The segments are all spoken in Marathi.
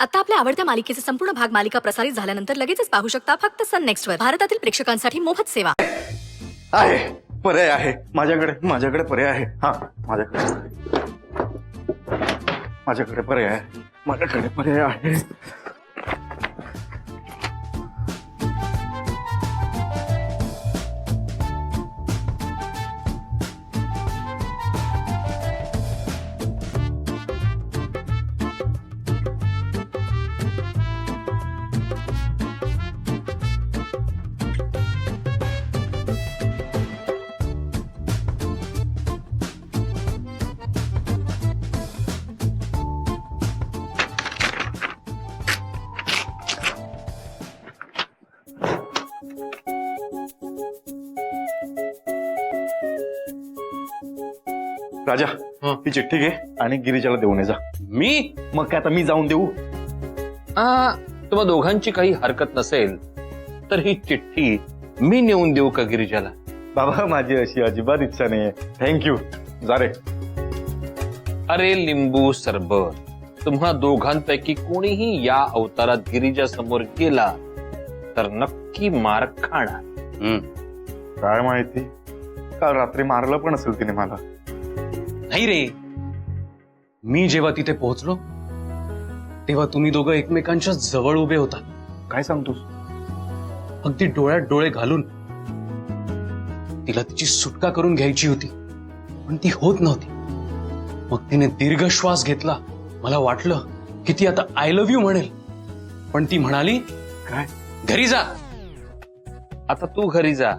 आता आपल्या आवडत्या मालिकेचे संपूर्ण भाग मालिका प्रसारित झाल्यानंतर लगेचच पाहू शकता फक्त सन नेक्स्ट वर. भारतातील प्रेक्षकांसाठी मोफत सेवा आहे. पर्याय आहे माझ्याकडे पर्याय आहे. हा माझ्याकडे पर्याय आहे. राजा ही चिठ्ठी घे आणि गिरीजाला देऊन ये जा. मी मग काय आता मी जाऊन देऊ? तुम्हा दोघांची काही हरकत नसेल तर ही चिठ्ठी मी नेऊन देऊ का गिरिजाला? बाबा माझी अशी अजिबात इच्छा नाहीये. थँक्यू. जा रे. अरे लिंबू सरबत, तुम्हा दोघांपैकी कोणीही या अवतारात गिरिजा समोर गेला तर नक्की मार खाणार. काय माहिती, काल रात्री मारलं पण असेल तिने मला. नाही रे, मी जेव्हा तिथे पोहोचलो तेव्हा तुम्ही दोघं एकमेकांच्या जवळ उभे होता. काय सांगतोस? अगदी डोळ्यात डोळे घालून. तिला तिची सुटका करून घ्यायची होती पण ती होत नव्हती. मग तिने दीर्घ श्वास घेतला. मला वाटलं की ती आता आय लव्ह यू म्हणेल, पण ती म्हणाली काय? घरी जा. आता तू घरी जा.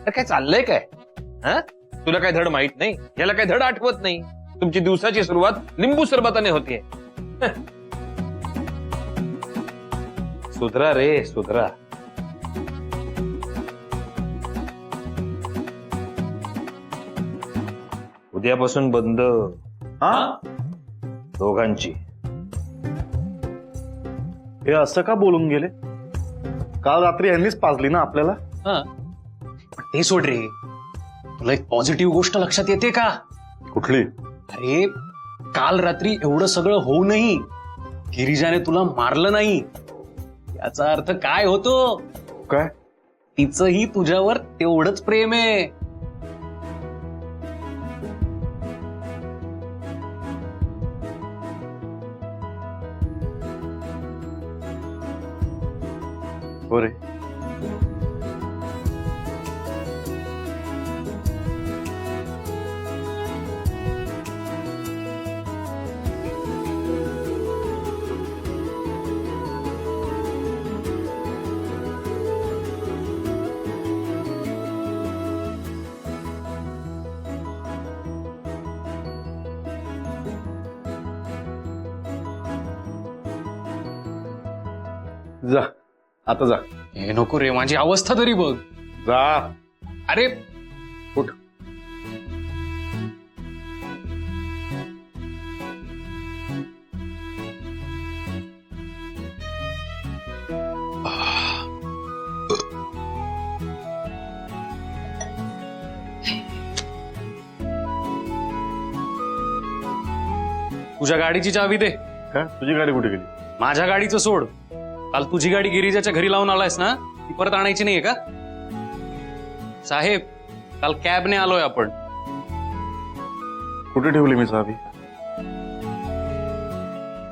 काय चाललंय काय? हा, तुला काय धड माहित नाही, याला काय धड आठवत नाही. तुमची दिवसाची सुरुवात लिंबू सरबताने होतीये. सुधरा रे सुधरा. उद्यापासून बंद दोघांची. हे असं का बोलून गेले? काल रात्री यांनीच पाजली ना आपल्याला. पण ते सोड रे, तुला एक पॉझिटिव्ह गोष्ट लक्षात येते का? कुठली? अरे काल रात्री एवढं सगळं होऊनही गिरिजाने तुला मारलं नाही. याचा अर्थ काय होतो? काय? तिचंही तुझ्यावर तेवढंच प्रेम आहे. हो रे. जा आता जा. हे नको रे, माझी अवस्था तरी बघ. जा. अरे उठ. तुझ्या गाडीची चावी दे. काय? तुझी गाडी कुठे गेली? माझ्या गाडीचं सोड. काल तुझी गाडी गिरिजाच्या घरी लावून आलायस ना, ती परत आणायची नाहीये का? साहेब, काल कॅबने आलोय आपण. कुठे ठेवली मी चावी?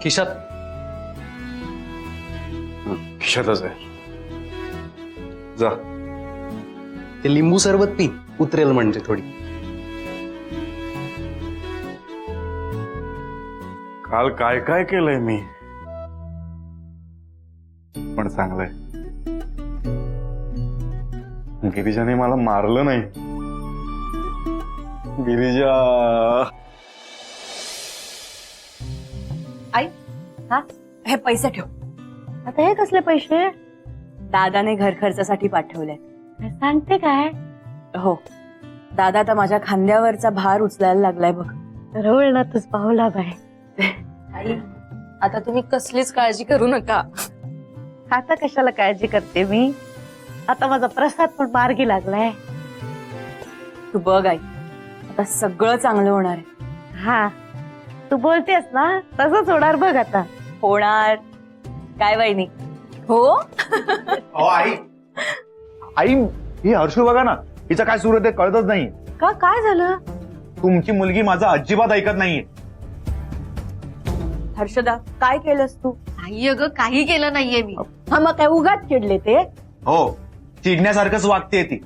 खिशात. खिशातच आहे. जा. ते लिंबू सरबत पी, उतरेल म्हणजे थोडी. काल काय काय केलंय मी, पण चांगलंय. गिरिजाने मला मारलं नाही. गिरिजा. आई, हा हे पैसे ठेव. आता हे कसले पैसे? दादाने घर खर्चासाठी पाठवले. सांगते काय? हो, दादा आता माझ्या खांद्यावरचा भार उचलायला लागलाय बघ. रवळ ना तुझ पाहुला बाय. आई, आता तुम्ही कसलीच काळजी करू नका. आता कशाला काळजी करते मी? आता माझा प्रसाद पण मार्गी लागलाय. तू बघ आई, आता सगळं चांगलं होणार आहे. हा, तू बोलतेस ना तसंच होणार बघ आता. होणार काय वहिनी. हो अहो आई आई ही हर्षू बघा ना, हिचं काय सुरू आहे ते कळतच नाही. का काय झालं? तुमची मुलगी माझं अजिबात ऐकत नाहीये. हर्षदा काय केलंस तू. नाही अगं काही केलं नाहीये मी. हा मग काय उगाच चिडले ते. हो चिडण्यासारखंच वागते ती.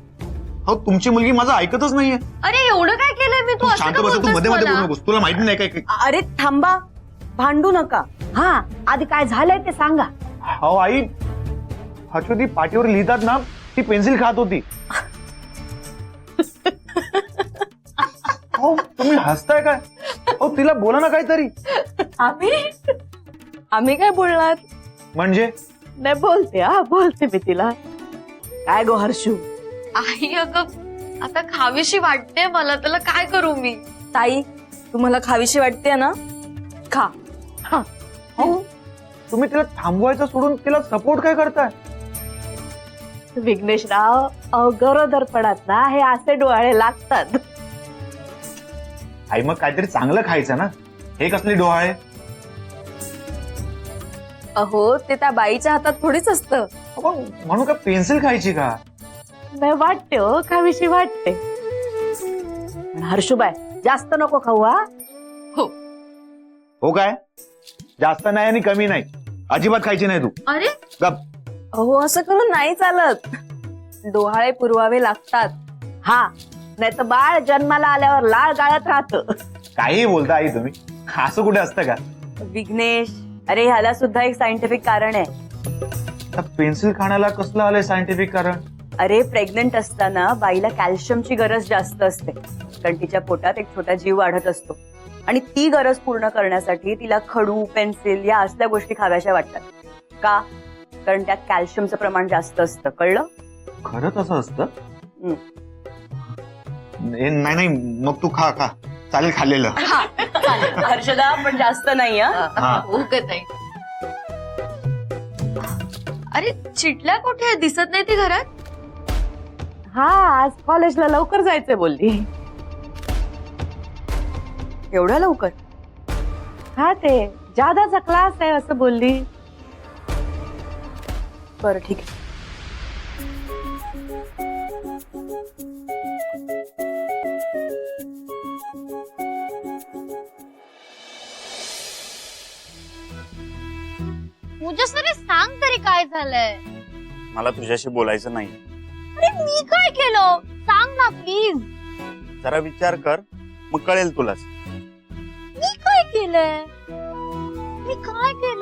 हो तुमची मुलगी माझं ऐकतच नाहीये. अरे एवढं काय केलंय मी? तू शांत बस, तू मध्ये मध्ये बोलू नकोस. तुला माहिती नाही काय अरे थांबा भांडू नका. हा आधी काय झालंय ते सांगा. हो आई, हर्षू ती पाठीवर लिहितात ना, ती पेन्सिल खात होती. हो तुम्ही हसताय काय? हो तिला बोला ना काहीतरी. आम्ही काय बोलणार. म्हणजे नाही बोलते, हा बोलते मी तिला. काय गो हर्षू. आई अगं आता खावीशी वाटते मला, त्याला काय करू मी? ताई तुम्हाला खावीशी वाटते ना खा. हो तुम्ही तिला थांबवायचं सोडून तिला सपोर्ट काय करताय? विघ्नेशराव गरोदरपणात ना हे असे डोळे लागतात. आई मग काहीतरी चांगलं खायचं ना, हे कसली डोहाळे. अहो ते त्या बाईच्या हातात थोडीच असतं. आपण म्हणू का पेन्सिल खायची का? नाही वाटते हो खावीशी वाटते. पण हर्षूबाई जास्त नको खाऊ हा. हो काय? जास्त नाही आणि कमी नाही, अजिबात खायची नाही तू. अरे गप. अहो असं करून नाही चालत. डोहाळे पुरवावे लागतात. हा नाही तर बाळ जन्माला आल्यावर लाळ गाळत राहतं. काही बोलता आई तुम्ही, असं कुठे असतं का? विघ्नेश अरे ह्याला सुद्धा एक सायंटिफिक कारण आहे. त्या पेन्सिल खाण्याला कसलं आलंय सायंटिफिक कारण? अरे प्रेग्नंट असताना बाईला कॅल्शियमची गरज जास्त असते, कारण तिच्या पोटात एक छोटा जीव वाढत असतो आणि ती गरज पूर्ण करण्यासाठी तिला खडू पेन्सिल या असल्या गोष्टी खाव्याशा वाटतात. का? कारण त्यात कॅल्शियमचं प्रमाण जास्त असतं. कळलं? खरंच असं असतं? हं. नाही नाही मग तू खा खा, चालेल खाल्लेलं. हर्षदा पण जास्त नाही हा. हा. उगत आहे. अरे चिटल्या कुठे दिसत नाही ती घरात? हा आज कॉलेजला लवकर जायचंय बोलली. एवढ्या लवकर? हा ते जादाचा क्लास आहे असं बोलली. बरं ठीक आहे. पूजासरी सांग तरी काय झालंय. मला तुझ्याशी बोलायचं नाही. अरे मी काय केलं सांग ना प्लीज. जरा विचार कर, मग कळेल तुलाच. मी काय केलंय. मी काय केलं